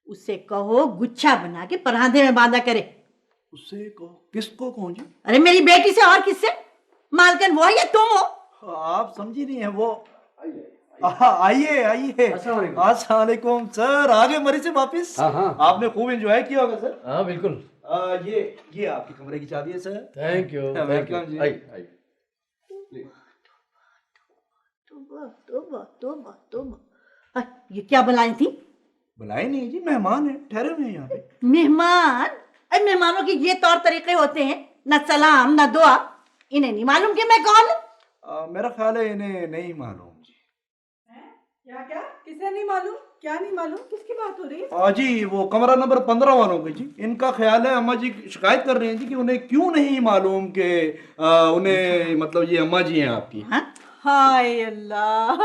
اسے کہو گچھا بنا کے پراندھے میں باندھا کرے. اسے کہو؟ کس کو کہوں جی؟ ارے میری بیٹی سے اور کس سے؟ مالکن وہ ہے یا تم ہو؟ آپ سمجھی نہیں ہیں وہ. آئیے آئیے. السلام علیکم سر. آگے مری سے واپس. آپ نے خوب انجوائے کیا ہوگا سر. ہاں بالکل. یہ آپ کے کمرے کی چابی ہے سر. Thank you. ویلکم جی. یہ کیا بلائیں تھی؟ بلائے نہیں جی، مہمان ہیں، ٹھہرے ہوئے ہیں یہاں پہ. مہمان؟ ارے مہمانوں کے یہ طور طریقے ہوتے ہیں، نہ سلام نہ دعا. انہیں نہیں معلوم کہ میں کون ہوں؟ میرا خیال ہے انہیں نہیں معلوم جی. کیا کسے نہیں معلوم؟ کیا نہیں معلوم؟ کس کی بات ہو رہی ہے؟ جی وہ کمرہ نمبر 15 والوں کے جی. ان کا خیال ہے اماں جی شکایت کر رہے ہیں جی کہ انہیں کیوں نہیں معلوم کہ انہیں مطلب یہ اماں جی ہیں آپ کی. ہائے اللہ.